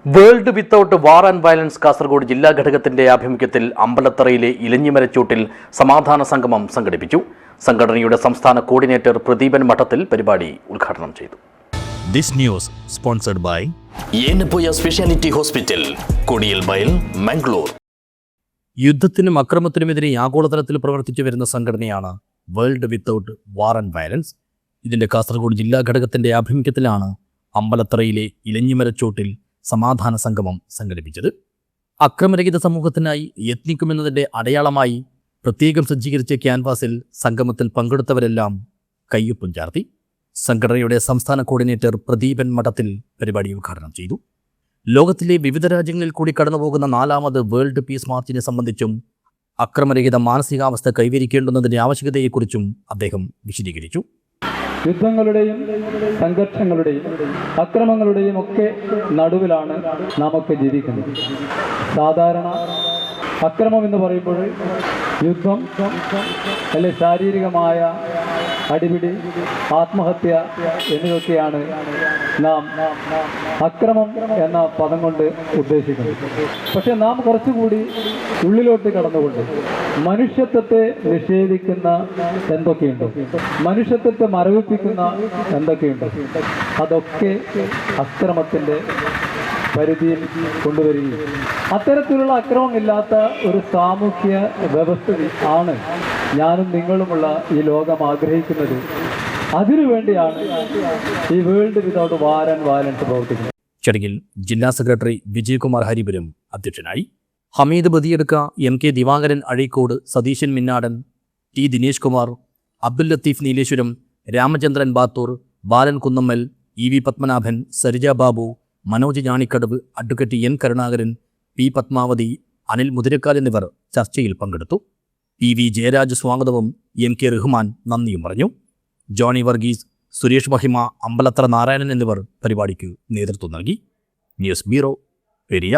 World without war and violence Kasaragod ജില്ലാ ഘടകത്തിന്റെ ആഭിമുഖ്യത്തിൽ അമ്പലത്തറയിലെ ഇലഞ്ഞിമരച്ചൂട്ടിൽ സമാധാന സംഗമം സംഘടിപ്പിച്ചു. സംഘടനയുടെ സംസ്ഥാന കോർഡിനേറ്റർ പ്രദീപൻ മഠത്തിൽ പരിപാടി ഉദ്ഘാടനം ചെയ്തു. This news sponsored by speciality hospital, Kodialbail, Mangalore. യുദ്ധത്തിനും അക്രമത്തിനുമെതിരെ ആഗോളതലത്തിൽ പ്രവർത്തിച്ചു വരുന്ന സംഘടനയാണ് world without war and violence. ഇതിന്റെ കാസർഗോഡ് ജില്ലാ ഘടകത്തിന്റെ ആഭിമുഖ്യത്തിലാണ് അമ്പലത്തറയിലെ ഇലഞ്ഞിമരച്ചൂട്ടിൽ സമാധാന സംഗമം സംഘടിപ്പിച്ചത്. അക്രമരഹിത സമൂഹത്തിനായി യത്നിക്കുമെന്നതിൻ്റെ അടയാളമായി പ്രത്യേകം സജ്ജീകരിച്ച ക്യാൻവാസിൽ സംഗമത്തിൽ പങ്കെടുത്തവരെല്ലാം കയ്യൊപ്പും ചാർത്തി. സംഘടനയുടെ സംസ്ഥാന കോർഡിനേറ്റർ പ്രദീപൻ മഠത്തിൽ പരിപാടി ഉദ്ഘാടനം ചെയ്തു. ലോകത്തിലെ വിവിധ രാജ്യങ്ങളിൽ കൂടി കടന്നുപോകുന്ന 4ാമത് വേൾഡ് പീസ് മാർച്ചിനെ സംബന്ധിച്ചും അക്രമരഹിത മാനസികാവസ്ഥ കൈവരിക്കേണ്ടുന്നതിൻ്റെ ആവശ്യകതയെക്കുറിച്ചും അദ്ദേഹം വിശദീകരിച്ചു. യുദ്ധങ്ങളുടെയും സംഘർഷങ്ങളുടെയും അക്രമങ്ങളുടെയും ഒക്കെ നടുവിലാണ് നാമൊക്കെ ജീവിക്കുന്നത്. സാധാരണ അക്രമം എന്ന് പറയുമ്പോൾ യുദ്ധം, അല്ലെ ശാരീരികമായ അടിപിടി, ആത്മഹത്യ എന്നിവയൊക്കെയാണ് നാം അക്രമം എന്ന പദം കൊണ്ട് ഉദ്ദേശിക്കുന്നത്. പക്ഷെ നാം കുറച്ചുകൂടി ഉള്ളിലോട്ട് കടന്നുകൊണ്ട് മനുഷ്യത്വത്തെ നിഷേധിക്കുന്ന എന്തൊക്കെയുണ്ടോ, മനുഷ്യത്വത്തെ മരവിപ്പിക്കുന്ന എന്തൊക്കെയുണ്ടോ, അതൊക്കെ അക്രമത്തിൻ്റെ പരിധിയിൽ കൊണ്ടുവരികയും അത്തരത്തിലുള്ള അക്രമമില്ലാത്ത ഒരു സാമൂഹ്യ വ്യവസ്ഥിതി ആണ് ഞാനും നിങ്ങളുമുള്ള ഈ ലോകം ആഗ്രഹിക്കുന്നത്. അതിനുവേണ്ടിയാണ് ഈ world without war and violence പ്രവർത്തിക്കുന്നത്. ചടങ്ങിൽ ജില്ലാ സെക്രട്ടറി വിജയകുമാർ ഹരിപുരം അധ്യക്ഷനായി. Hameed Badiyadka, MK Divakaran Azhikode, Satheesan Minnadan, T Dinesh Kumar, Abdul Latheef Nileshwaram, Ramachandran Bathur, Balan Kunnummal, EV Padmanabhan, Sarija Babu, Manoj Njanikkadavu, advocate N Karunakaran, P Padmavathi, Anil Muthirakkal എന്നിവർ ചർച്ചയിൽ പങ്കെടുത്തു. PV ജയരാജ് സ്വാഗതവും MK റഹ്മാൻ നന്ദിയും പറഞ്ഞു. ജോണി വർഗീസ്, സുരേഷ് മഹിമ, അമ്പലത്തറ നാരായണൻ എന്നിവർ പരിപാടിക്ക് നേതൃത്വം നൽകി. News bureau, Periya.